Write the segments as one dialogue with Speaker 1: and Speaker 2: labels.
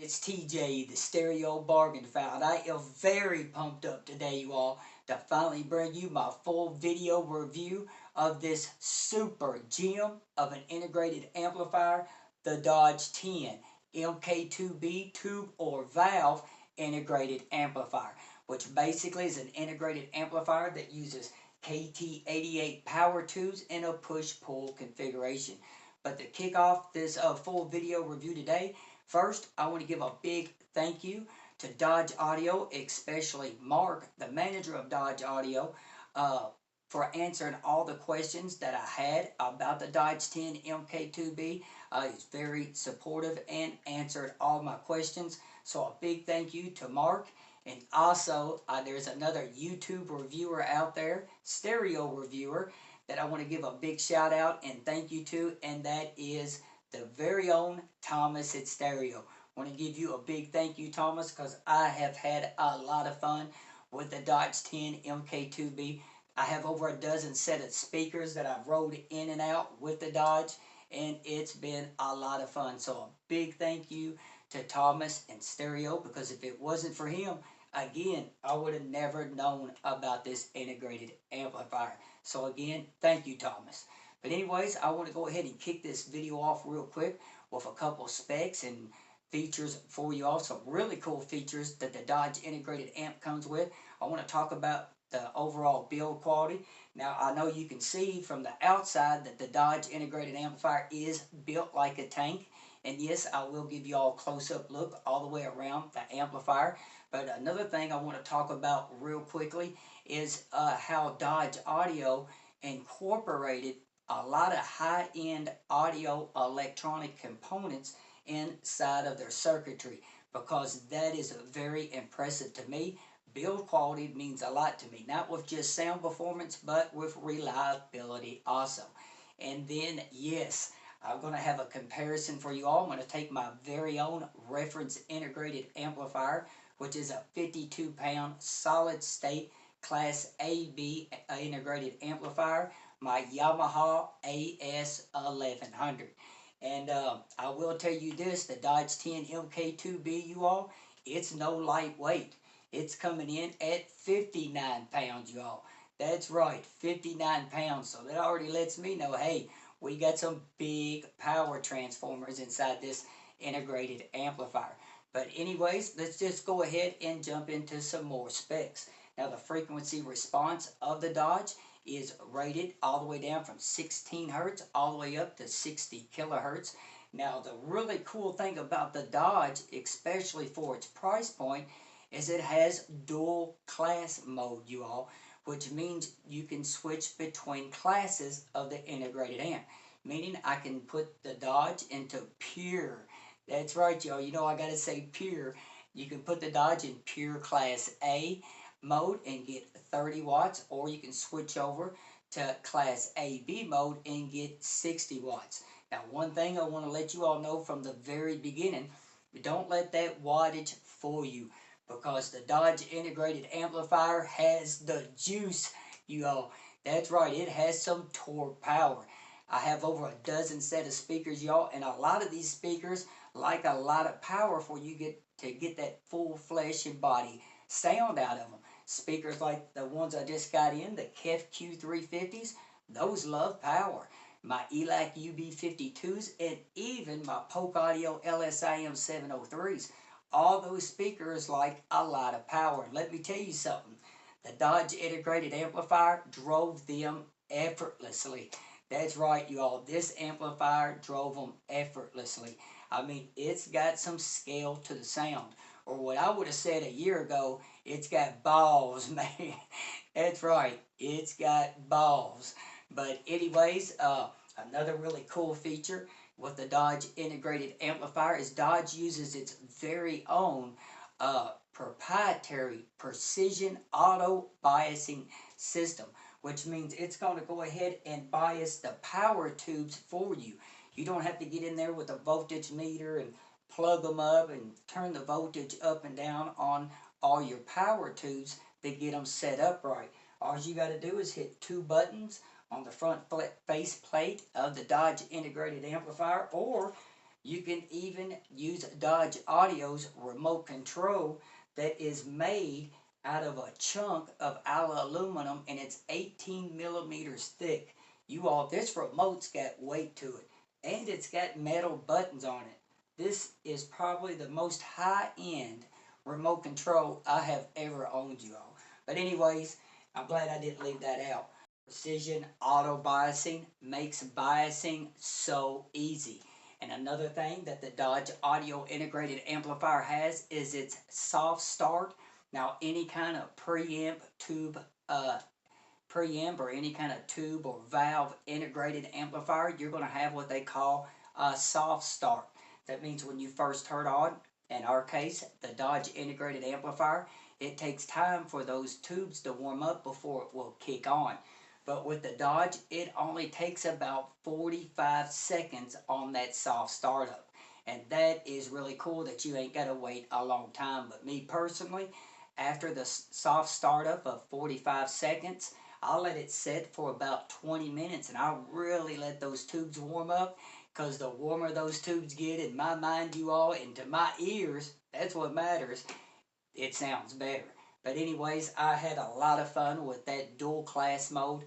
Speaker 1: It's TJ, the Stereo-Bargainphile, and I am very pumped up today, you all, to finally bring you my full video review of this super gem of an integrated amplifier, the Doge 10 MK2-B Tube or Valve integrated amplifier, which basically is an integrated amplifier that uses KT88 power tubes in a push-pull configuration. But to kick off this full video review today, first, I want to give a big thank you to Doge Audio, especially Mark, the manager of Doge Audio, for answering all the questions that I had about the Doge 10 MK2-B. He's very supportive and answered all my questions. So a big thank you to Mark. And also, there's another YouTube reviewer out there, stereo reviewer, that I want to give a big shout out and thank you to, and that is the very own Thomas at Stereo. I want to give you a big thank you, Thomas, because I have had a lot of fun with the Doge 10 MK2-B. I have over a dozen set of speakers that I've rode in and out with the Doge, and it's been a lot of fun. So a big thank you to Thomas and Stereo, because if it wasn't for him, again, I would have never known about this integrated amplifier. So again, thank you, Thomas. But anyways, I want to go ahead and kick this video off real quick with a couple specs and features for you all. Some really cool features that the Doge integrated amp comes with. I want to talk about the overall build quality. Now, I know you can see from the outside that the Doge integrated amplifier is built like a tank. And yes, I will give you all a close-up look all the way around the amplifier. But another thing I want to talk about real quickly is how Doge Audio incorporated a lot of high-end audio electronic components inside of their circuitry, because that is very impressive to me. Build quality means a lot to me, not with just sound performance, but with reliability also. And then, yes, I'm going to have a comparison for you all. I'm going to take my very own reference integrated amplifier, which is a 52-pound solid state Class AB integrated amplifier, my Yamaha AS1100. And I will tell you this, the Doge 10 MK2-B, you all, it's no lightweight. It's coming in at 59 pounds, you all. That's right, 59 pounds. So that already lets me know, hey, we got some big power transformers inside this integrated amplifier. But anyways, let's just go ahead and jump into some more specs. Now, the frequency response of the Doge is rated all the way down from 16 hertz all the way up to 60 kilohertz. Now, the really cool thing about the Doge, especially for its price point, is it has dual class mode, you all, which means you can switch between classes of the integrated amp. Meaning I can put the Doge into pure. That's right, y'all. You know I gotta say pure. You can put the Doge in pure class A mode and get 30 watts, or you can switch over to class AB mode and get 60 watts. Now, one thing I want to let you all know from the very beginning, don't let that wattage fool you, because the Doge integrated amplifier has the juice, you all. That's right, it has some torque power. I have over a dozen set of speakers, y'all, and a lot of these speakers like a lot of power for you to get that full flesh and body sound out of them. Speakers like the ones I just got in, the KEF Q350s, those love power. My ELAC UB52s, and even my Polk Audio LSIM 703s. All those speakers like a lot of power. Let me tell you something. The Doge integrated amplifier drove them effortlessly. That's right, you all. This amplifier drove them effortlessly. I mean, it's got some scale to the sound. Or what I would have said a year ago, it's got balls, man. That's right, it's got balls. But anyways, another really cool feature with the Doge integrated amplifier is Doge uses its very own proprietary precision auto biasing system, which means it's going to go ahead and bias the power tubes for you. You don't have to get in there with a voltage meter and plug them up and turn the voltage up and down on all your power tubes to get them set up right. All you got to do is hit two buttons on the front face plate of the Doge integrated amplifier, or You can even use Doge Audio's remote control that is made out of a chunk of aluminum, and it's 18 millimeters thick. You all, this remote's got weight to it, and it's got metal buttons on it. This is probably the most high-end remote control I have ever owned, you all. But anyways, I'm glad I didn't leave that out. Precision auto biasing makes biasing so easy. And another thing that the Doge Audio Integrated Amplifier has is its soft start. Now, any kind of preamp tube, preamp or any kind of tube or valve integrated amplifier, you're going to have what they call a soft start. That means when you first turn on, in our case, the Doge Integrated Amplifier, it takes time for those tubes to warm up before it will kick on. But with the Doge, it only takes about 45 seconds on that soft startup. And that is really cool that you ain't got to wait a long time. But me personally, after the soft startup of 45 seconds, I'll let it sit for about 20 minutes and I'll really let those tubes warm up, because the warmer those tubes get, in my mind, you all, and to my ears, that's what matters, it sounds better. But anyways, I had a lot of fun with that dual class mode,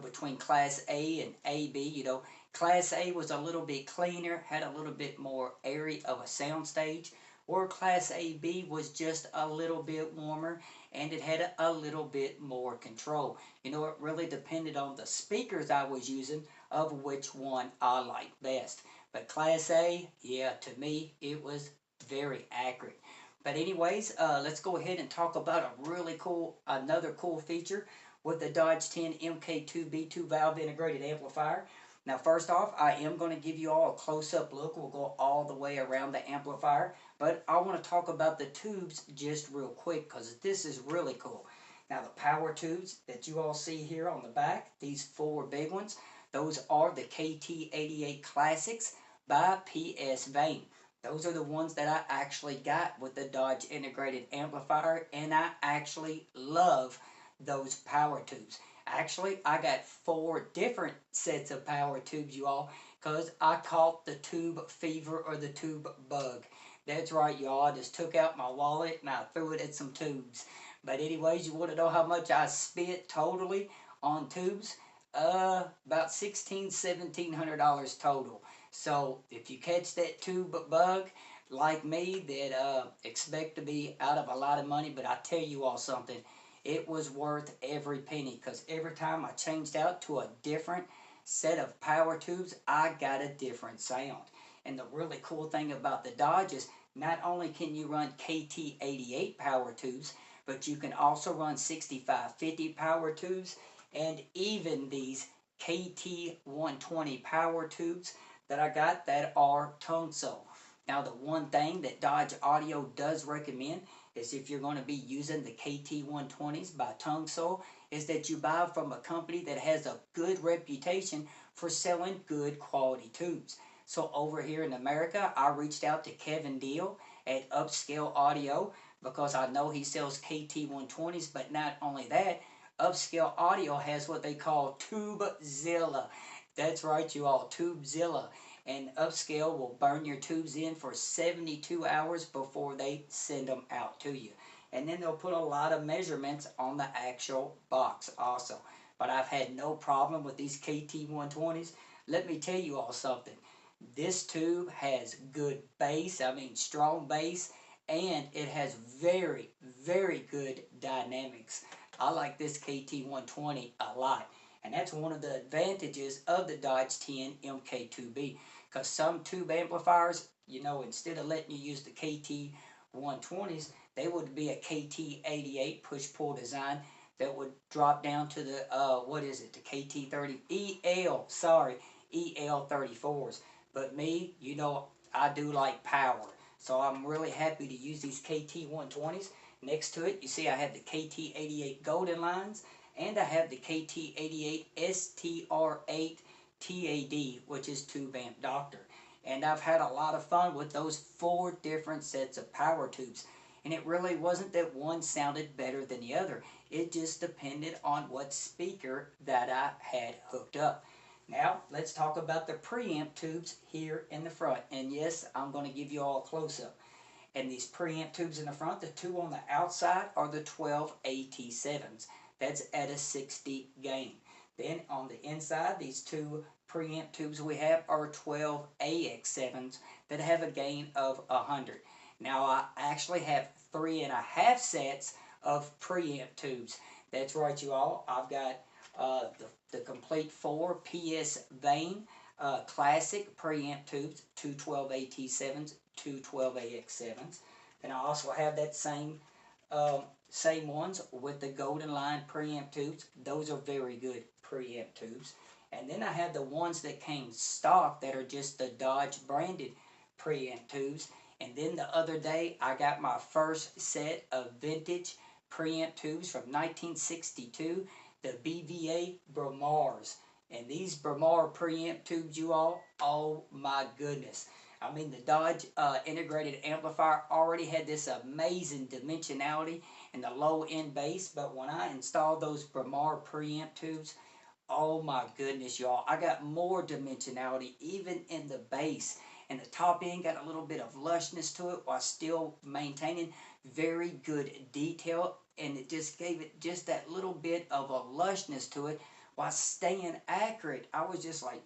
Speaker 1: between Class A and AB. Class A was a little bit cleaner, had a little bit more airy of a sound stage, or Class AB was just a little bit warmer, and it had a little bit more control. It really depended on the speakers I was using of which one I liked best. But Class A, yeah, to me, it was very accurate. But anyways, let's go ahead and talk about another cool feature with the Doge 10 MK2-B Tube valve integrated amplifier. Now, first off, I am going to give you all a close-up look. We'll go all the way around the amplifier, but I want to talk about the tubes just real quick because this is really cool. Now, the power tubes that you all see here on the back, these four big ones, those are the KT88 Classics by PS Vane. Those are the ones that I actually got with the Doge integrated amplifier, and I actually love those power tubes. Actually, I got 4 different sets of power tubes, you all, because I caught the tube fever or the tube bug. That's right, y'all. I just took out my wallet and I threw it at some tubes. But anyways, you want to know how much I spent totally on tubes? About $1,600-$1,700 total. So if you catch that tube bug like me, that expect to be out of a lot of money, but I tell you all something, it was worth every penny, because every time I changed out to a different set of power tubes, I got a different sound. And the really cool thing about the Doge is not only can you run KT88 power tubes, but you can also run 6550 power tubes, and even these KT120 power tubes that I got that are Tonecell. Now, the one thing that Doge Audio does recommend is, if you're going to be using the KT120s by Tonecell, is that you buy from a company that has a good reputation for selling good quality tubes. So over here in America, I reached out to Kevin Deal at Upscale Audio, because I know he sells KT120s, but not only that, Upscale Audio has what they call Tubezilla. That's right, you all, Tubezilla. And Upscale will burn your tubes in for 72 hours before they send them out to you. And then they'll put a lot of measurements on the actual box also. But I've had no problem with these KT120s. Let me tell you all something. This tube has good bass, strong bass, and it has very, very good dynamics. I like this KT120 a lot. And that's one of the advantages of the Doge 10 MK2-B. Because some tube amplifiers, instead of letting you use the KT120s, they would be a KT88 push-pull design that would drop down to the, the KT30, EL34s. But me, I do like power. So I'm really happy to use these KT120s. Next to it, you see I have the KT88 Golden Lines, and I have the KT88 STR8 TAD, which is Tube Amp Doctor. And I've had a lot of fun with those 4 different sets of power tubes. And it really wasn't that one sounded better than the other. It just depended on what speaker that I had hooked up. Now, let's talk about the preamp tubes here in the front. And yes, I'm going to give you all a close-up. And these preamp tubes in the front, the two on the outside are the 12 AT7s. That's at a 60 gain. Then on the inside, these two preamp tubes we have are 12 AX7s that have a gain of 100. Now I actually have 3.5 sets of preamp tubes. That's right, you all. I've got the complete 4 PS Vane classic preamp tubes, two 12 AT7s, two 12 AX7s. And I also have that same ones with the Golden Line preamp tubes. Those are very good preamp tubes. And then I have the ones that came stock that are just the Doge branded preamp tubes. And then the other day I got my first set of vintage preamp tubes from 1962, the BVA Bramars. And these Bramar preamp tubes, you all, oh my goodness. I mean, the Doge integrated amplifier already had this amazing dimensionality in the low end bass, but when I installed those Bramar preamp tubes, oh my goodness, y'all, I got more dimensionality even in the bass. And the top end got a little bit of lushness to it while still maintaining very good detail, and it just gave it just that little bit of a lushness to it while staying accurate. I was just like,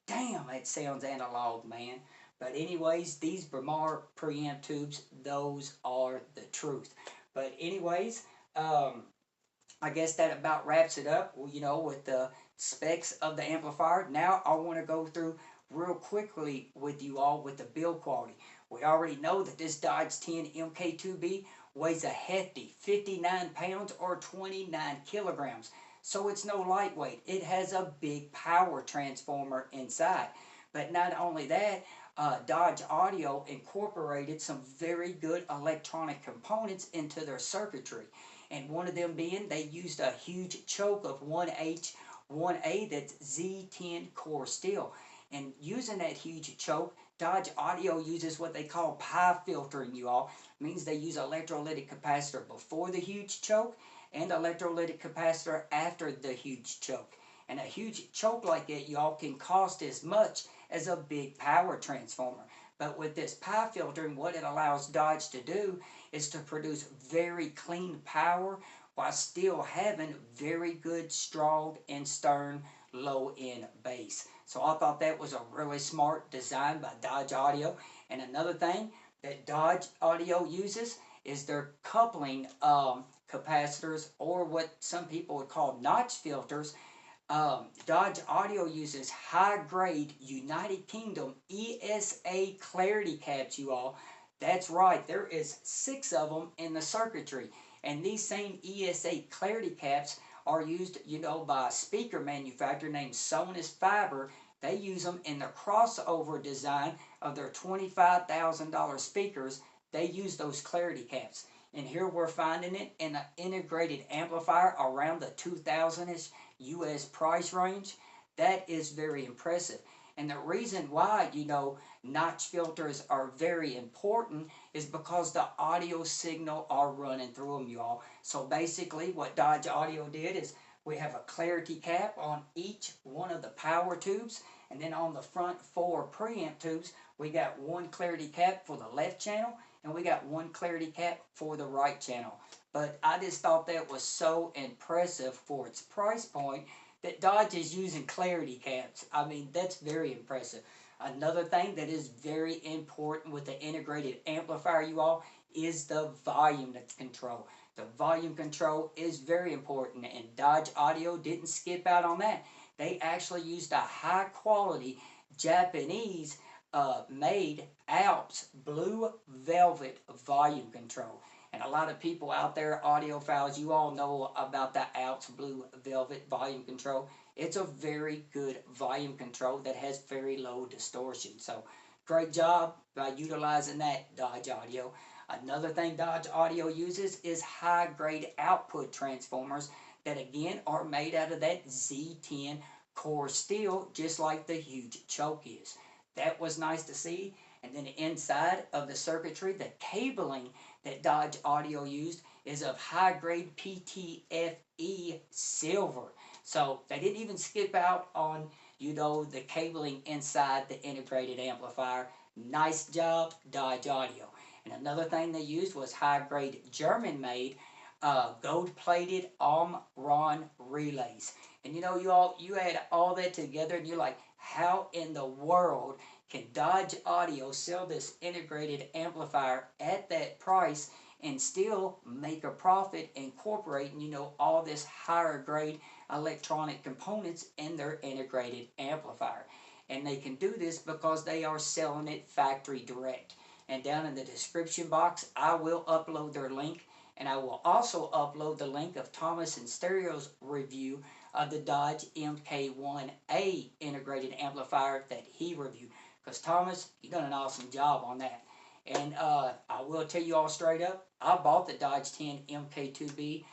Speaker 1: damn, that sounds analog, man. But anyways, these Bramar preamp tubes, those are the truth. But anyways, I guess that about wraps it up, you know, with the specs of the amplifier. Now I want to go through real quickly with you all with the build quality. We already know that this Dodge 10 MK2-B weighs a hefty 59 pounds or 29 kilograms. So it's no lightweight. It has a big power transformer inside. But not only that, Dodge Audio incorporated some very good electronic components into their circuitry. And one of them being they used a huge choke of 1H, 1A that's Z10 core steel. And using that huge choke, Dodge Audio uses what they call pi filtering, you all. It means they use electrolytic capacitor before the huge choke and electrolytic capacitor after the huge choke. And a huge choke like that, y'all, can cost as much as a big power transformer. But with this pi filtering, what it allows Dodge to do is to produce very clean power while still having very good, strong, and stern low-end bass. So I thought that was a really smart design by Dodge Audio. And another thing that Dodge Audio uses is their coupling capacitors, or what some people would call notch filters. Dodge Audio uses high-grade United Kingdom ESA clarity caps, you all. That's right, there is 6 of them in the circuitry. And these same ESA clarity caps are used, you know, by a speaker manufacturer named Sonus Fiber. They use them in the crossover design of their $25,000 speakers. They use those clarity caps. And here we're finding it in an integrated amplifier around the 2,000-ish US price range. That is very impressive. And the reason why, you know, notch filters are very important is because the audio signal are running through them, y'all. So basically what Dodge Audio did is we have a clarity cap on each one of the power tubes, and then on the front 4 preamp tubes, we got one clarity cap for the left channel, and we got one clarity cap for the right channel. But I just thought that was so impressive for its price point that Dodge is using clarity caps. I mean, that's very impressive. Another thing that is very important with the integrated amplifier, you all, is the volume control. The volume control is very important, and Dodge Audio didn't skip out on that. They actually used a high-quality Japanese made Alps Blue Velvet volume control. And a lot of people out there, audiophiles, you all know about the Alps Blue Velvet volume control. It's a very good volume control that has very low distortion. So great job by utilizing that, Dodge Audio. Another thing Dodge Audio uses is high-grade output transformers that again are made out of that Z10 core steel, just like the huge choke is. That was nice to see. And then inside of the circuitry, the cabling that Dodge Audio used is of high-grade PTFE silver. So they didn't even skip out on you know, the cabling inside the integrated amplifier. Nice job, Dodge Audio. And another thing they used was high-grade German-made gold-plated Omron relays. And you know, you add all that together and you're like, how in the world can Dodge Audio sell this integrated amplifier at that price and still make a profit incorporating, you know, all this higher grade electronic components in their integrated amplifier? And they can do this because they are selling it factory direct. And down in the description box, I will upload their link, and I will also upload the link of Thomas and Stereo's review of the Dodge MK2-B integrated amplifier that he reviewed. Because Thomas, he done an awesome job on that. And I will tell you all straight up, I bought the Dodge 10 MK2-B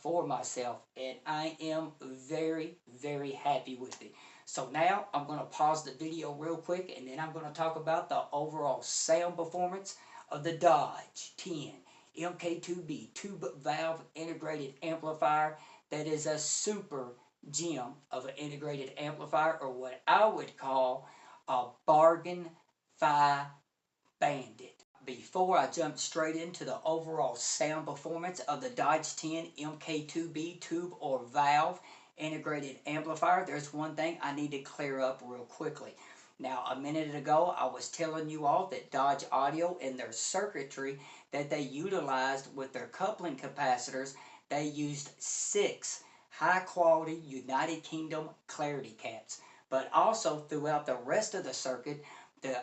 Speaker 1: for myself, and I am very, very happy with it. So now I'm going to pause the video real quick, and then I'm going to talk about the overall sound performance of the Dodge 10 MK2-B Tube Valve Integrated Amplifier. That is a super gem of an integrated amplifier, or what I would call a Bargainphile bandit. Before I jump straight into the overall sound performance of the Dodge 10 MK2-B Tube or Valve integrated amplifier, there's one thing I need to clear up real quickly. Now, a minute ago, I was telling you all that Dodge Audio in their circuitry that they utilized with their coupling capacitors, they used 6 high-quality United Kingdom clarity caps. But also, throughout the rest of the circuit, the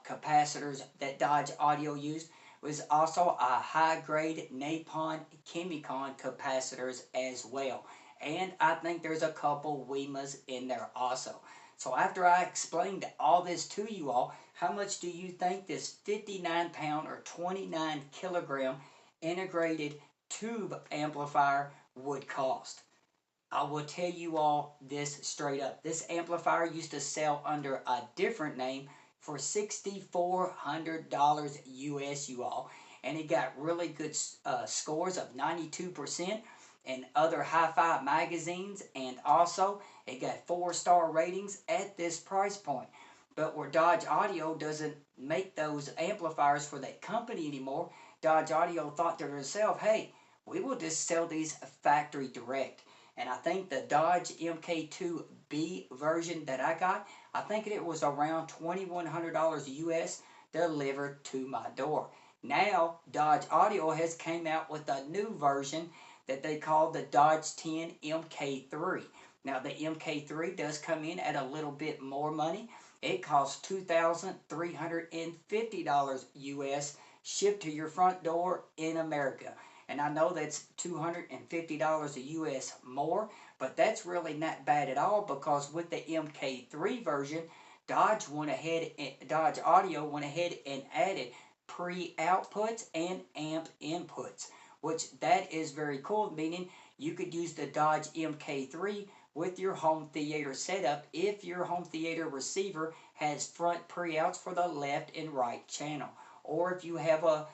Speaker 1: capacitors that Dodge Audio used was also a high-grade Nippon Chemicon capacitors as well. And I think there's a couple WEMAs in there also. So after I explained all this to you all, how much do you think this 59-pound or 29-kilogram integrated tube amplifier would cost? I will tell you all this straight up. This amplifier used to sell under a different name for $6,400 US, you all. And it got really good scores of 92% in other hi-fi magazines, and also it got 4-star ratings at this price point. But where Dodge Audio doesn't make those amplifiers for that company anymore, Dodge Audio thought to themselves, hey, we will just sell these factory direct. And I think the Dodge MK2-B version that I got, I think it was around $2,100 US delivered to my door. Now, Dodge Audio has came out with a new version that they call the Dodge 10 MK3. Now, the MK3 does come in at a little bit more money. It costs $2,350 US shipped to your front door in America. And I know that's $250 a US more, but that's really not bad at all, because with the MK3 version, Dodge Audio went ahead and added pre-outputs and amp inputs, which that is very cool, meaning you could use the Dodge MK3 with your home theater setup if your home theater receiver has front pre-outs for the left and right channel. Or if you have a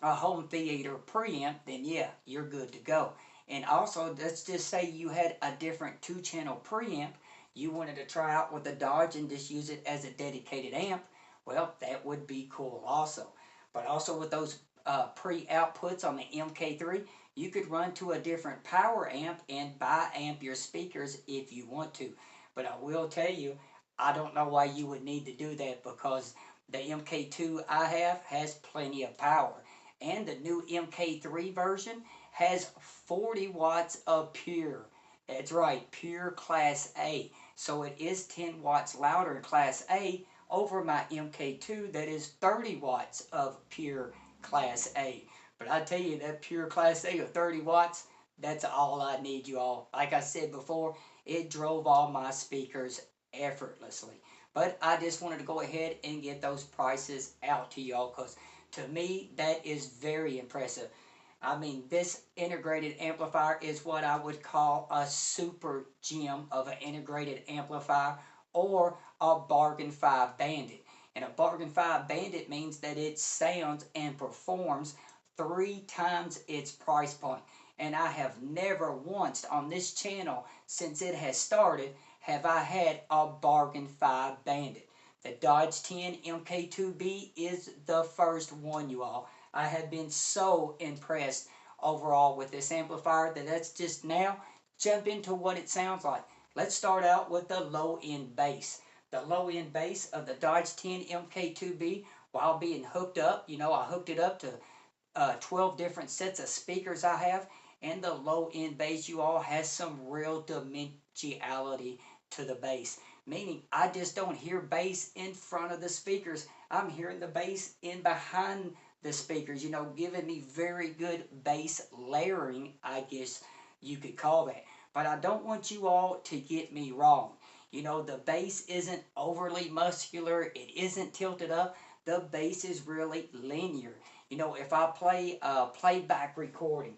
Speaker 1: home theater preamp, then yeah, you're good to go. And also, let's just say you had a different 2-channel preamp you wanted to try out with the Dodge and just use it as a dedicated amp, well, that would be cool also. But also with those pre-outputs on the MK3, you could run to a different power amp and bi-amp your speakers if you want to. But I will tell you, I don't know why you would need to do that, because the MK2 I have has plenty of power. And the new MK3 version has 40 watts of pure. That's right, pure Class A. So it is 10 watts louder in Class A over my MK2 that is 30 watts of pure Class A. But I tell you, that pure Class A of 30 watts, that's all I need, you all. Like I said before, it drove all my speakers effortlessly. But I just wanted to go ahead and get those prices out to y'all, because to me, that is very impressive. I mean, this integrated amplifier is what I would call a super gem of an integrated amplifier, or a Bargainphile bandit. And a Bargainphile bandit means that it sounds and performs 3 times its price point. And I have never once on this channel, since it has started, have I had a Bargainphile bandit. The Dodge 10 MK2-B is the first one, you all. I have been so impressed overall with this amplifier that let's just now jump into what it sounds like. Let's start out with the low-end bass. The low-end bass of the Dodge 10 MK2-B, while being hooked up, you know, I hooked it up to 12 different sets of speakers I have, and the low-end bass, you all, has some real dimensionality to the bass. Meaning, I just don't hear bass in front of the speakers. I'm hearing the bass in behind the speakers, you know, giving me very good bass layering, I guess you could call that. But I don't want you all to get me wrong. You know, the bass isn't overly muscular. It isn't tilted up. The bass is really linear. You know, if I play a playback recording,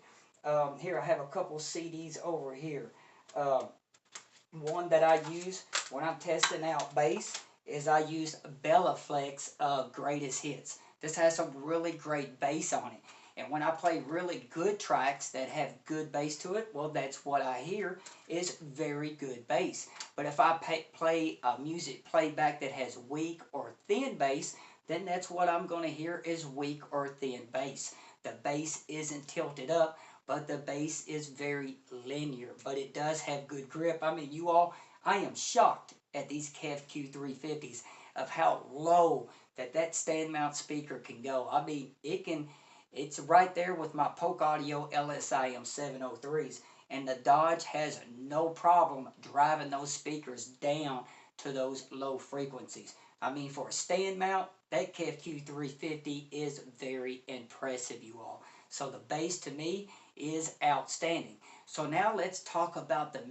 Speaker 1: here I have a couple CDs over here. One that I use when I'm testing out bass is I use Bellaflex Greatest Hits. This has some really great bass on it. And when I play really good tracks that have good bass to it, well, that's what I hear is very good bass. But if I play a music playback that has weak or thin bass, then that's what I'm going to hear is weak or thin bass. The bass isn't tilted up, but the bass is very linear. But it does have good grip. I mean, you all, I am shocked at these Kev Q350s of how low that stand mount speaker can go. I mean, it's right there with my Polk Audio LSIM 703s. And the Dodge has no problem driving those speakers down to those low frequencies. I mean, for a stand mount, that Kev Q350 is very impressive, you all. So the bass to me is outstanding. So now let's talk about the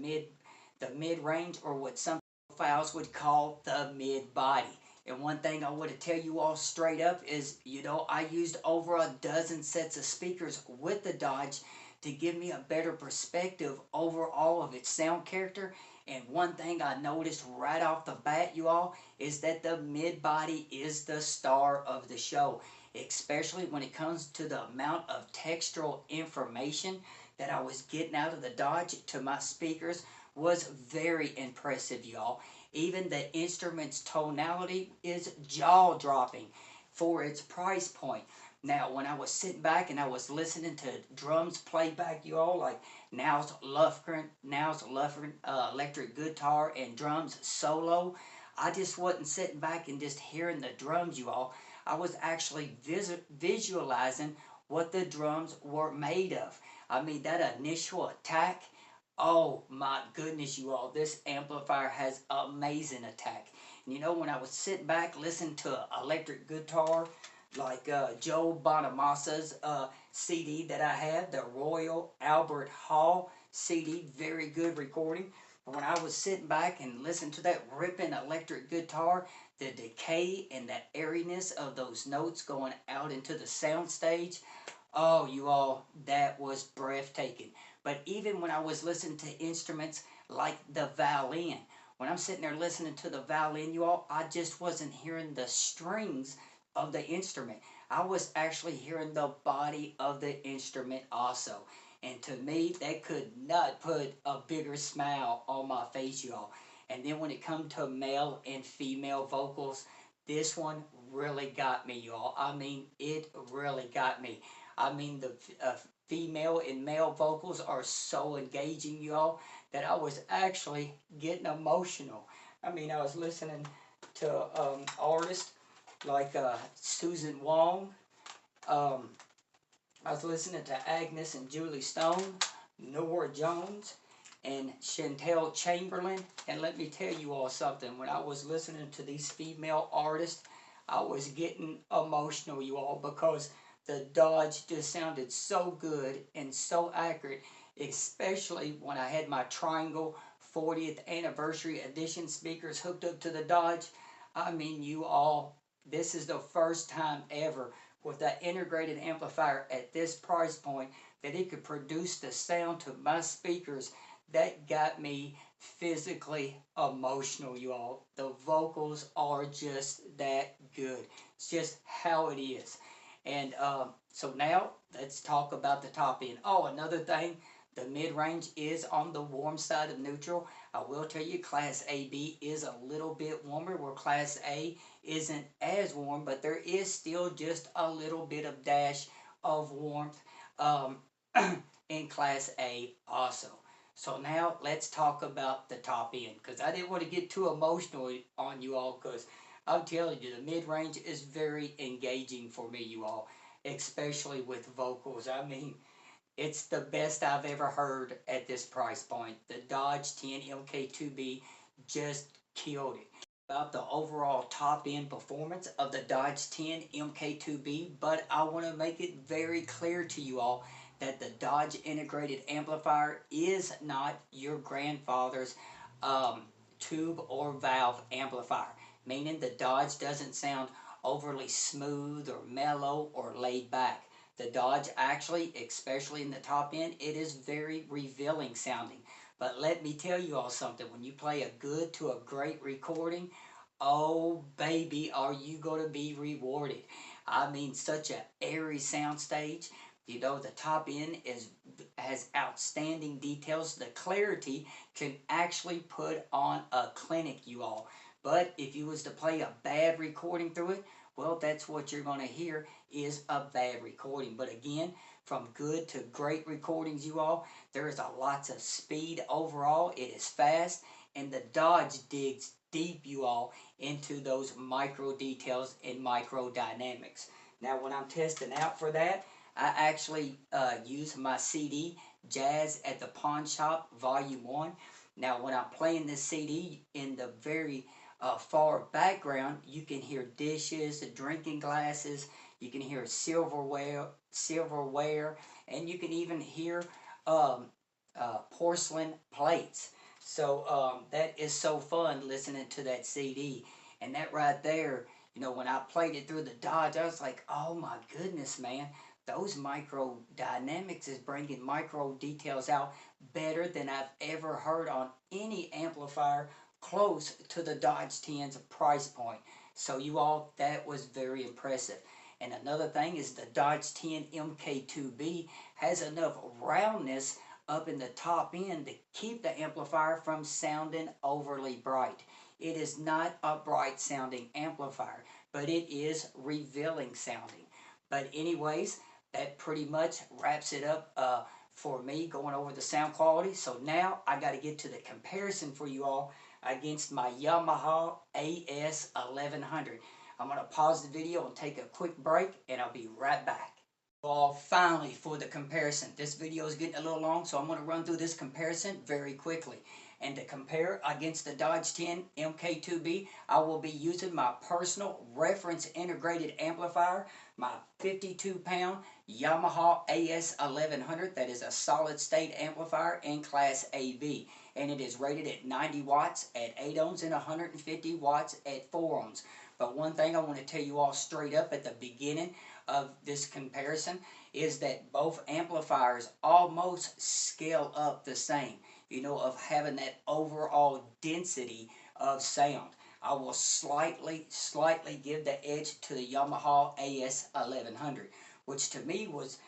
Speaker 1: mid-range, or what some files would call the mid-body. And one thing I want to tell you all straight up is, you know, I used over a dozen sets of speakers with the Dodge to give me a better perspective over all of its sound character. And one thing I noticed right off the bat, you all, is that the mid-body is the star of the show, especially when it comes to the amount of textural information that I was getting out of the Dodge to my speakers was very impressive, y'all. Even the instrument's tonality is jaw-dropping for its price point. Now, when I was sitting back and I was listening to drums playback, you all, like Now's Lufgren, electric guitar and drums solo, I just wasn't sitting back and just hearing the drums, you all. I was actually visualizing what the drums were made of. I mean, that initial attack, oh my goodness, you all, this amplifier has amazing attack. And you know, when I was sitting back listening to an electric guitar, like Joe Bonamassa's CD that I have, the Royal Albert Hall CD, very good recording. But when I was sitting back and listening to that ripping electric guitar, the decay and the airiness of those notes going out into the sound stage, oh, you all, that was breathtaking. But even when I was listening to instruments like the violin, when I'm sitting there listening to the violin, you all, I just wasn't hearing the strings of the instrument. I was actually hearing the body of the instrument also. And to me, that could not put a bigger smile on my face, y'all. And then when it comes to male and female vocals, this one really got me, y'all. I mean, it really got me. I mean, the female and male vocals are so engaging, y'all, that I was actually getting emotional. I mean, I was listening to artists like Susan Wong. I was listening to Agnes and Julie Stone, Nora Jones, and Chantel Chamberlain. And let me tell you all something. When I was listening to these female artists, I was getting emotional, you all, because the Dodge just sounded so good and so accurate, especially when I had my Triangle 40th Anniversary Edition speakers hooked up to the Dodge. I mean, you all, this is the first time ever with that integrated amplifier at this price point that it could produce the sound to my speakers that got me physically emotional, you all. The vocals are just that good. It's just how it is. And so now let's talk about the top end. Oh, another thing, The mid-range is on the warm side of neutral. I will tell you Class AB is a little bit warmer, where Class A isn't as warm, but there is still just a little bit of dash of warmth um, in Class A also. So now let's talk about the top end, because I didn't want to get too emotional on you all, because I'm telling you, the mid-range is very engaging for me, you all, especially with vocals. I mean, it's the best I've ever heard at this price point. The Doge 10 MK2-B just killed it. About the overall top end performance of the Doge 10 MK2-B, but I want to make it very clear to you all that the Doge integrated amplifier is not your grandfather's tube or valve amplifier, meaning the Doge doesn't sound overly smooth or mellow or laid back. The Doge actually, especially in the top end, it is very revealing sounding. But let me tell you all something. When you play a good to a great recording, oh baby, are you going to be rewarded. I mean, such an airy soundstage. You know, the top end has outstanding details. The clarity can actually put on a clinic, you all. But if you was to play a bad recording through it, well, that's what you're going to hear is a bad recording. But again, from good to great recordings, you all, there is a lots of speed overall. It is fast, and the Doge digs deep, you all, into those micro details and micro dynamics. Now, when I'm testing out for that, I actually use my CD, Jazz at the Pawn Shop, Volume 1. Now, when I'm playing this CD in the very far background, you can hear dishes, drinking glasses, you can hear silverware, and you can even hear porcelain plates. So that is so fun listening to that CD. And that right there, you know, when I played it through the Doge, I was like, oh my goodness, man. Those micro dynamics is bringing micro details out better than I've ever heard on any amplifier close to the Doge 10's price point. So you all, that was very impressive. And another thing is the Doge 10 MK2-B has enough roundness up in the top end to keep the amplifier from sounding overly bright. It is not a bright sounding amplifier, but it is revealing sounding. But anyways, that pretty much wraps it up for me going over the sound quality. So now I got to get to the comparison for you all against my Yamaha AS1100. I'm going to pause the video and take a quick break, and I'll be right back. Well, finally, for the comparison. This video is getting a little long, so I'm going to run through this comparison very quickly. And to compare against the Doge 10 MK2-B, I will be using my personal reference integrated amplifier, my 52-pound Yamaha AS1100. That is a solid state amplifier in Class AB. And it is rated at 90 watts at 8 ohms and 150 watts at 4 ohms. But one thing I want to tell you all straight up at the beginning of this comparison is that both amplifiers almost scale up the same, you know, of having that overall density of sound. I will slightly give the edge to the Yamaha AS1100, which to me was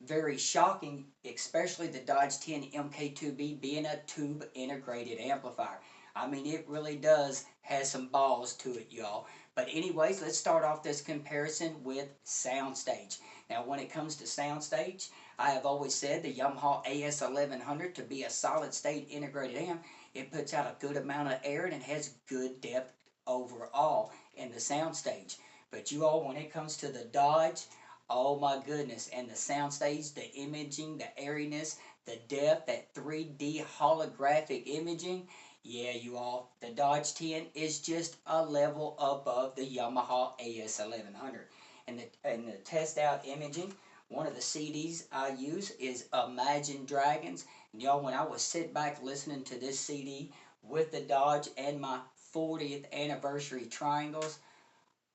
Speaker 1: very shocking, especially the Doge 10 MK2-B being a tube integrated amplifier. I mean, it really does have some balls to it, y'all. But anyways, let's start off this comparison with soundstage. Now, when it comes to soundstage, I have always said the Yamaha AS1100 to be a solid state integrated amp, it puts out a good amount of air and it has good depth overall in the soundstage. But you all, when it comes to the Doge, oh my goodness, and the soundstage, the imaging, the airiness, the depth, that 3D holographic imaging, yeah, you all, the Doge 10 is just a level above the Yamaha AS1100. And the test out imaging, one of the CDs I use is Imagine Dragons. And y'all, when I was sitting back listening to this CD with the Doge and my 40th anniversary triangles,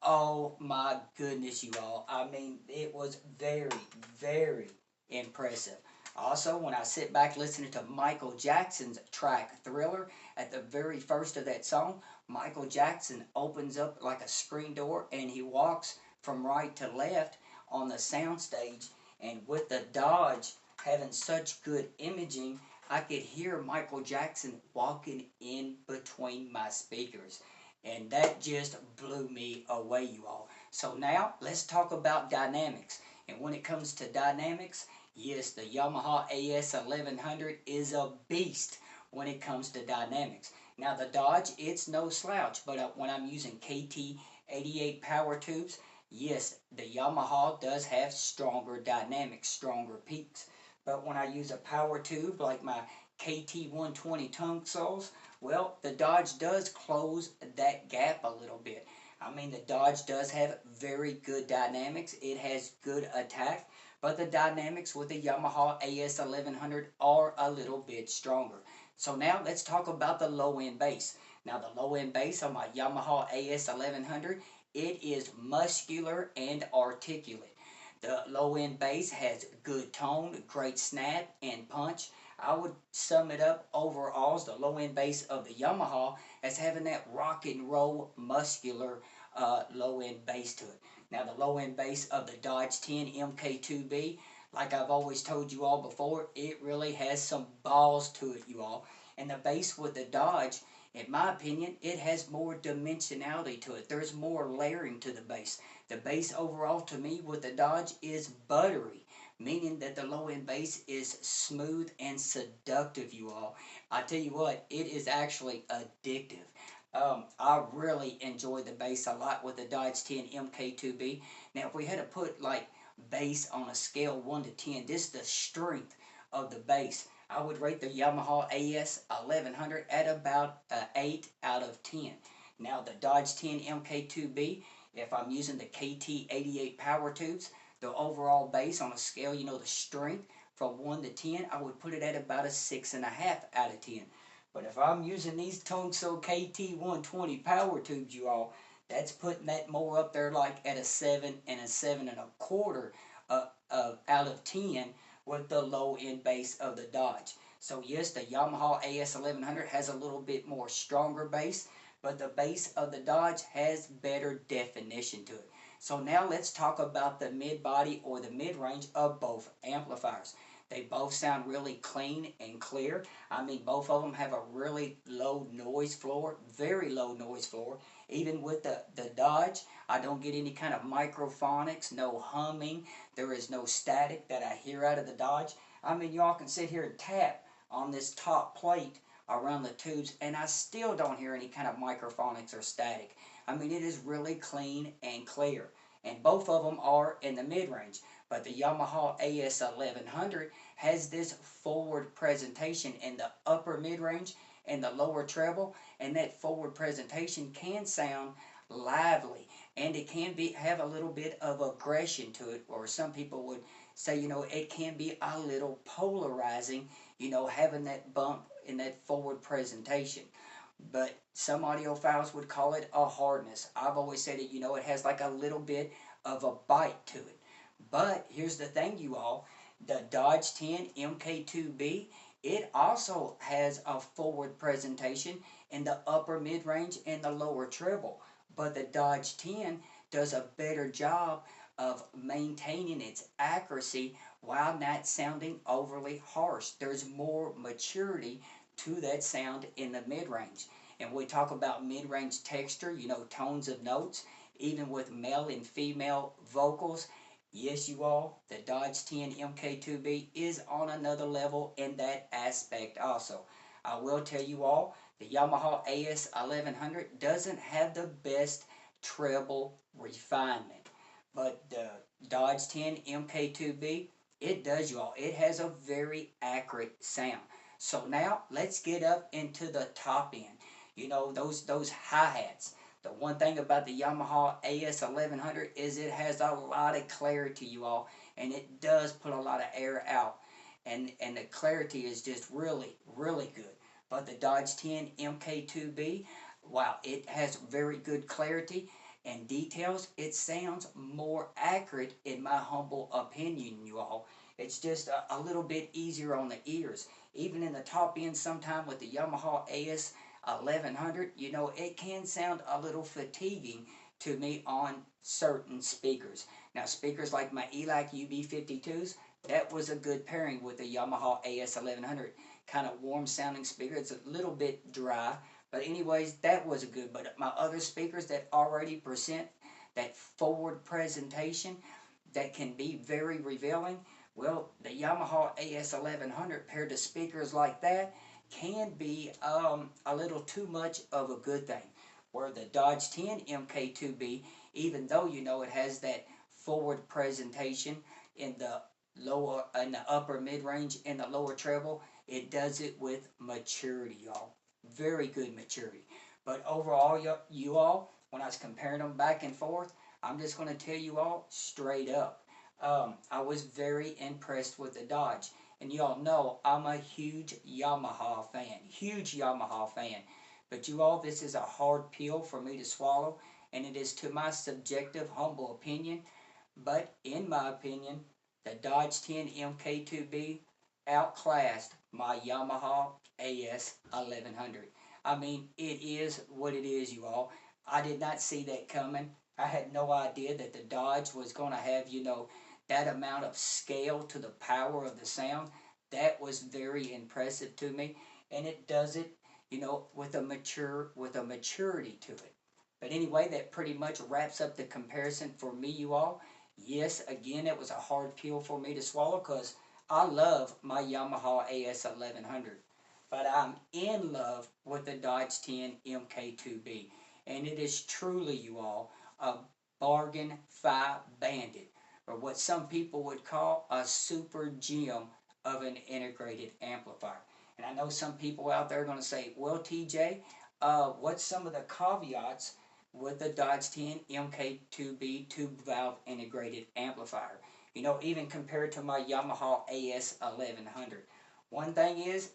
Speaker 1: oh my goodness, you all. I mean, it was very, very impressive. Also, when I sit back listening to Michael Jackson's track Thriller, at the very first of that song, Michael Jackson opens up like a screen door and he walks from right to left on the soundstage. And with the Doge, having such good imaging, I could hear Michael Jackson walking in between my speakers. And that just blew me away, you all. So now, let's talk about dynamics. And when it comes to dynamics, yes, the Yamaha AS1100 is a beast when it comes to dynamics. Now the Doge, it's no slouch, but when I'm using KT88 power tubes, yes, the Yamaha does have stronger dynamics, stronger peaks. But when I use a power tube like my KT120 Tonecells, well, the Doge does close that gap a little bit. I mean, the Doge does have very good dynamics. It has good attack, but the dynamics with the Yamaha AS1100 are a little bit stronger. So now let's talk about the low-end bass. Now the low-end bass on my Yamaha AS1100, it is muscular and articulate. The low-end bass has good tone, great snap, and punch. I would sum it up overall as the low-end bass of the Yamaha as having that rock and roll muscular low-end bass to it. Now the low-end bass of the Doge 10 MK2-B, like I've always told you all before, it really has some balls to it, you all. And the bass with the Doge, in my opinion, it has more dimensionality to it. There's more layering to the bass. The bass overall to me with the Doge is buttery, meaning that the low-end bass is smooth and seductive, you all. I tell you what, it is actually addictive. I really enjoy the bass a lot with the Doge 10 MK2-B. Now, if we had to put like bass on a scale 1 to 10, this is the strength of the bass. I would rate the Yamaha AS1100 at about 8 out of 10. Now, the Doge 10 MK2-B, if I'm using the KT88 power tubes, the overall bass on a scale, you know, the strength from 1 to 10, I would put it at about a 6.5 out of 10. But if I'm using these Tonecell KT120 power tubes, you all, that's putting that more up there like at a 7 and a 7.25 out of 10 with the low end bass of the Doge. So yes, the Yamaha AS1100 has a little bit more stronger bass, but the bass of the Doge has better definition to it. So now let's talk about the mid-body or the mid-range of both amplifiers. They both sound really clean and clear. I mean, both of them have a really low noise floor, very low noise floor. Even with the Doge, I don't get any kind of microphonics, no humming. There is no static that I hear out of the Doge. I mean, y'all can sit here and tap on this top plate around the tubes, and I still don't hear any kind of microphonics or static. I mean, it is really clean and clear. And both of them are in the mid-range. But the Yamaha AS1100 has this forward presentation in the upper mid-range and the lower treble, and that forward presentation can sound lively, and it can have a little bit of aggression to it, or some people would say, you know, it can be a little polarizing, you know, having that bump in that forward presentation. But some audiophiles would call it a hardness. I've always said it, you know, it has like a little bit of a bite to it. But here's the thing, you all, the Doge 10 MK2-B, it also has a forward presentation in the upper mid-range and the lower treble. But the Doge 10 does a better job of maintaining its accuracy while not sounding overly harsh. There's more maturity to that sound in the mid-range. And we talk about mid-range texture, you know, tones of notes, even with male and female vocals. Yes, you all, the Doge 10 MK2-B is on another level in that aspect also. I will tell you all, the Yamaha AS1100 doesn't have the best treble refinement. But the Doge 10 MK2-B, it does, you all. It has a very accurate sound. So now, let's get up into the top end. You know, those hi-hats. The one thing about the Yamaha AS1100 is it has a lot of clarity, you all, and it does put a lot of air out, and the clarity is just really, really good. But the Doge 10 MK2-B, wow, it has very good clarity and details. It sounds more accurate in my humble opinion, you all. It's just a little bit easier on the ears. Even in the top end sometime with the Yamaha AS1100, you know, it can sound a little fatiguing to me on certain speakers. Now, speakers like my ELAC UB52s, that was a good pairing with the Yamaha AS1100. Kind of warm sounding speaker. It's a little bit dry, but anyways, that was a good. But my other speakers that already present that forward presentation that can be very revealing, well, the Yamaha AS1100 paired to speakers like that can be a little too much of a good thing. Where the Doge 10 MK2-B, even though you know it has that forward presentation in the upper mid-range and the lower treble, it does it with maturity, y'all. Very good maturity. But overall, you all, when I was comparing them back and forth, I'm just going to tell you all straight up. I was very impressed with the Doge. And you all know I'm a huge Yamaha fan. Huge Yamaha fan. But you all, this is a hard pill for me to swallow. And it is to my subjective, humble opinion. But in my opinion, the Doge 10 MK2-B outclassed my Yamaha AS1100. I mean, it is what it is, you all. I did not see that coming. I had no idea that the Doge was going to have, you know, that amount of scale to the power of the sound. That was very impressive to me. And it does it, you know, with a maturity to it. But anyway, that pretty much wraps up the comparison for me, you all. Yes, again, it was a hard pill for me to swallow because I love my Yamaha AS1100. But I'm in love with the Doge 10 MK2-B. And it is truly, you all, a bargain-fi bandit. Or what some people would call a super gem of an integrated amplifier. And I know some people out there are going to say, well, TJ, what's some of the caveats with the Doge 10 MK2-B tube valve integrated amplifier? You know, even compared to my Yamaha AS1100. One thing is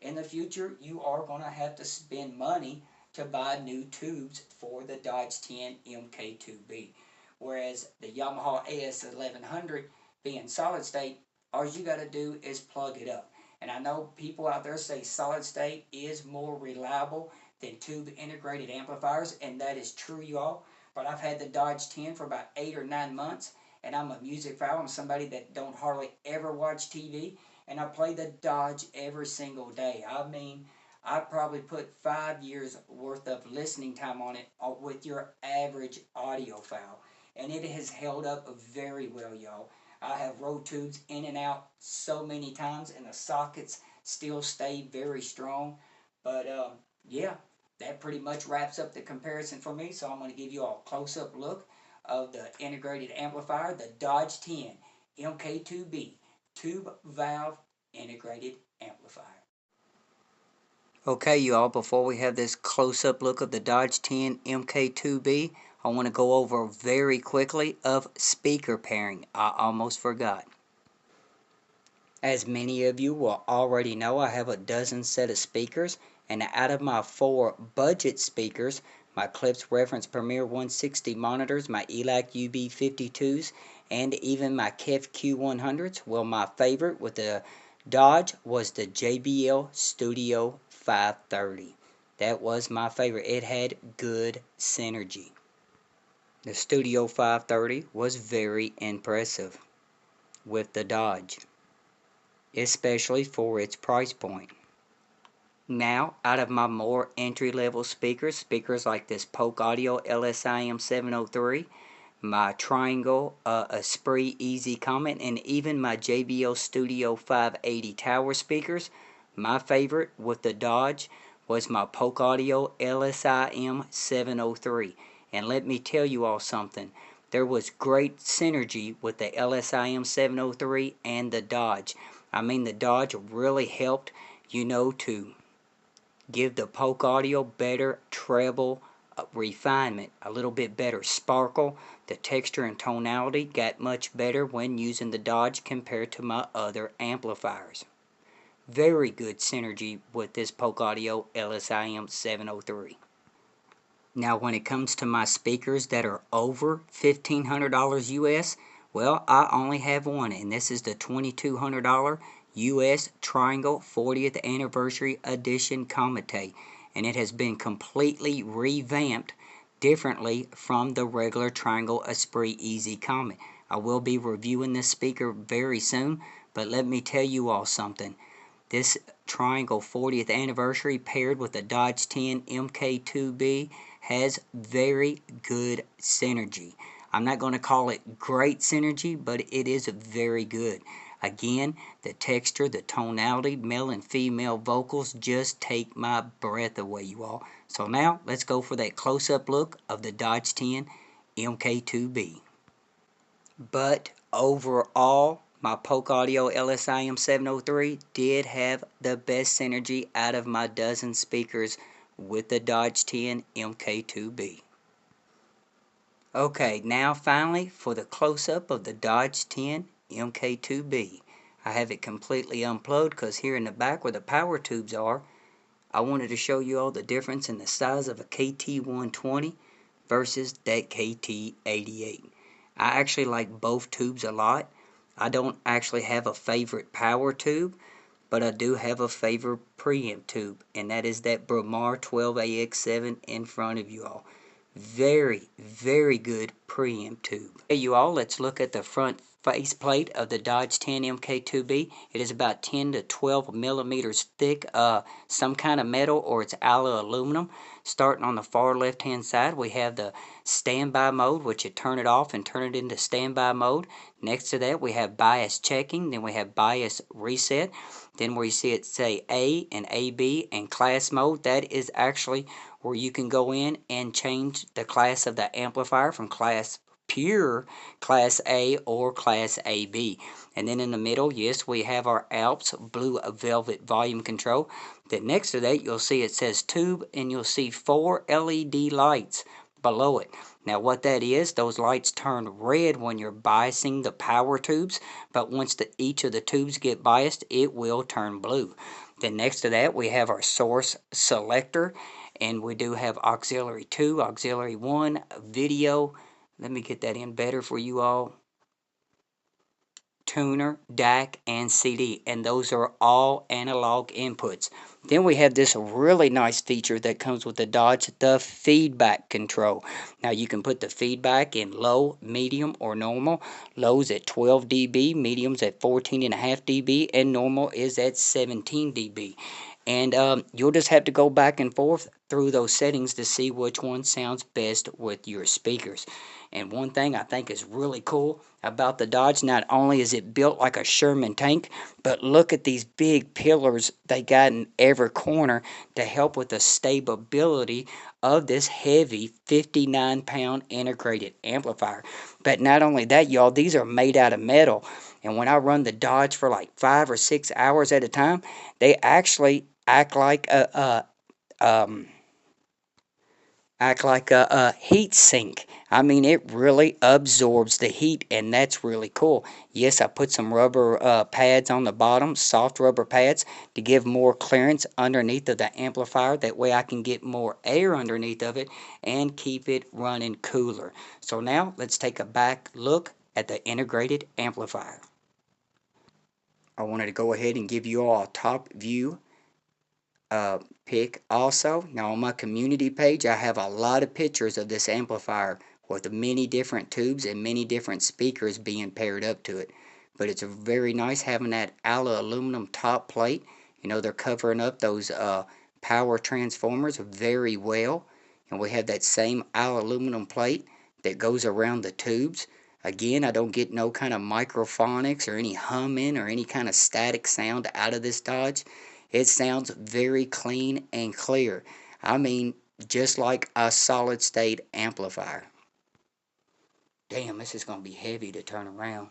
Speaker 1: in the future, you are going to have to spend money to buy new tubes for the Doge 10 MK2-B. Whereas the Yamaha AS1100 being solid state, all you got to do is plug it up. And I know people out there say solid state is more reliable than tube integrated amplifiers, and that is true, y'all. But I've had the Doge 10 for about 8 or 9 months, and I'm a music fan. I'm somebody that don't hardly ever watch TV, and I play the Doge every single day. I mean, I probably put 5 years worth of listening time on it with your average audiophile. And it has held up very well, y'all. I have rolled tubes in and out so many times, and the sockets still stay very strong. But, yeah, that pretty much wraps up the comparison for me. So I'm going to give you all a close-up look of the integrated amplifier, the Doge 10 MK2-B tube valve integrated amplifier. Okay, y'all, before we have this close-up look of the Doge 10 MK2-B, I want to go over very quickly of speaker pairing. I almost forgot. As many of you will already know, I have a dozen set of speakers, and out of my 4 budget speakers, my Clips Reference Premier 160 monitors, my ELAC UB52s, and even my KEF Q100s, well, my favorite with the Doge was the JBL Studio 530. That was my favorite. It had good synergy. The Studio 530 was very impressive with the Doge, especially for its price point. Now, out of my more entry-level speakers like this Polk Audio LSIM 703, my Triangle Esprit Easy Comment, and even my JBL Studio 580 tower speakers, my favorite with the Doge was my Polk Audio LSIM 703. And let me tell you all something. There was great synergy with the LSIM 703 and the Doge. I mean, the Doge really helped, you know, to give the Polk Audio better treble refinement, a little bit better sparkle. The texture and tonality got much better when using the Doge compared to my other amplifiers. Very good synergy with this Polk Audio LSIM 703. Now, when it comes to my speakers that are over $1,500 US, well, I only have one, and this is the $2,200 US Triangle 40th Anniversary Edition Comite, and it has been completely revamped differently from the regular Triangle Esprit Easy Comet. I will be reviewing this speaker very soon, but let me tell you all something. This Triangle 40th anniversary paired with the Doge 10 MK2-B has very good synergy. I'm not going to call it great synergy, but it is very good. Again, the texture, the tonality, male and female vocals just take my breath away, you all. So now, let's go for that close-up look of the Doge 10 MK2-B. But overall, my Polk Audio LSIM 703 did have the best synergy out of my dozen speakers with the Doge 10 MK2-B. Okay, now finally for the close-up of the Doge 10 MK2-B. I have it completely unplugged because here in the back where the power tubes are, I wanted to show you all the difference in the size of a KT120 versus that KT88. I actually like both tubes a lot. I don't actually have a favorite power tube, but I do have a favorite preamp tube, and that is that Bromar 12AX7 in front of you all. Very, very good preamp tube. Hey you all, let's look at the front faceplate of the Doge 10 MK2-B. It is about 10 to 12 millimeters thick, some kind of metal or it's alloy aluminum. Starting on the far left hand side, we have the standby mode, which you turn it off and turn it into standby mode. Next to that, we have bias checking, then we have bias reset. Then where you see it say A and AB and class mode, that is actually where you can go in and change the class of the amplifier from class pure, class A, or class AB. And then in the middle, yes, we have our Alps blue velvet volume control. Then next to that, you'll see it says tube, and you'll see 4 LED lights below it. Now what that is, those lights turn red when you're biasing the power tubes, but once each of the tubes get biased, it will turn blue. Then next to that, we have our source selector, and we do have auxiliary 2, auxiliary 1, video. Let me get that in better for you all. Tuner, DAC, and CD, and those are all analog inputs. Then we have this really nice feature that comes with the Doge, the feedback control. Now you can put the feedback in low, medium, or normal. Low's at 12 dB, medium's at 14.5 dB, and normal is at 17 dB. And you'll just have to go back and forth through those settings to see which one sounds best with your speakers. And one thing I think is really cool about the Doge, not only is it built like a Sherman tank, but look at these big pillars they got in every corner to help with the stability of this heavy 59-pound integrated amplifier. But not only that, y'all, these are made out of metal. And when I run the Doge for like 5 or 6 hours at a time, they actually act like a heat sink. I mean, it really absorbs the heat, and that's really cool. Yes, I put some rubber pads on the bottom, soft rubber pads, to give more clearance underneath of the amplifier. That way I can get more air underneath of it and keep it running cooler. So now, let's take a back look at the integrated amplifier. I wanted to go ahead and give you all a top view pic also. Now on my community page, I have a lot of pictures of this amplifier with many different tubes and many different speakers being paired up to it. But it's very nice having that alloy aluminum top plate. You know, they're covering up those power transformers very well. And we have that same alloy aluminum plate that goes around the tubes. Again, I don't get no kind of microphonics or any humming or any kind of static sound out of this Doge. It sounds very clean and clear. I mean, just like a solid state amplifier. Damn, this is going to be heavy to turn around.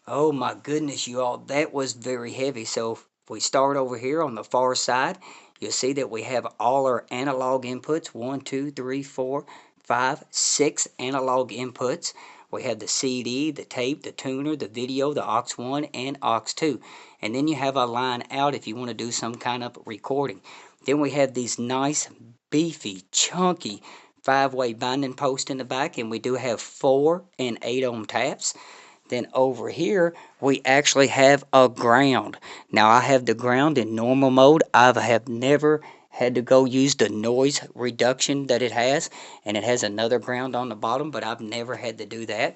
Speaker 1: Oh my goodness, you all, that was very heavy. So if we start over here on the far side, you'll see that we have all our analog inputs. 1, 2, 3, 4, 5, 6 analog inputs. We have the CD, the tape, the tuner, the video, the aux 1, and aux 2. And then you have a line out if you want to do some kind of recording. Then we have these nice, beefy, chunky 5-way binding posts in the back. And we do have 4 and 8 ohm taps. Then over here, we actually have a ground. Now, I have the ground in normal mode. I have never had to go use the noise reduction that it has, and it has another ground on the bottom, but I've never had to do that.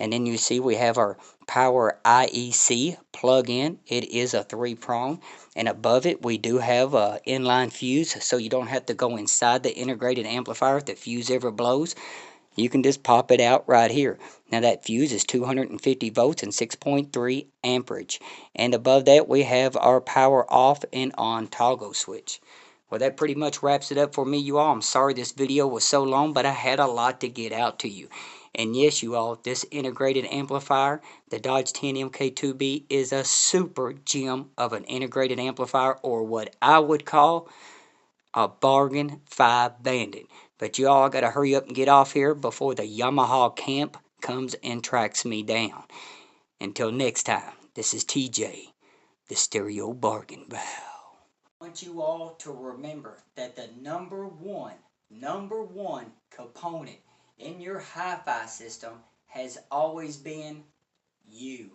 Speaker 1: And then you see we have our power IEC plug-in. It is a 3-prong, and above it we do have a inline fuse, so you don't have to go inside the integrated amplifier if the fuse ever blows. You can just pop it out right here. Now that fuse is 250 volts and 6.3 amperage. And above that we have our power off and on toggle switch. Well, that pretty much wraps it up for me, you all. I'm sorry this video was so long, but I had a lot to get out to you. And yes, you all, this integrated amplifier, the Doge 10 MK2-B, is a super gem of an integrated amplifier, or what I would call a bargain 5 bandit. But you all got to hurry up and get off here before the Yamaha camp comes and tracks me down. Until next time, this is TJ, the Stereo-Bargainphile. I want you all to remember that the number one component in your hi-fi system has always been you.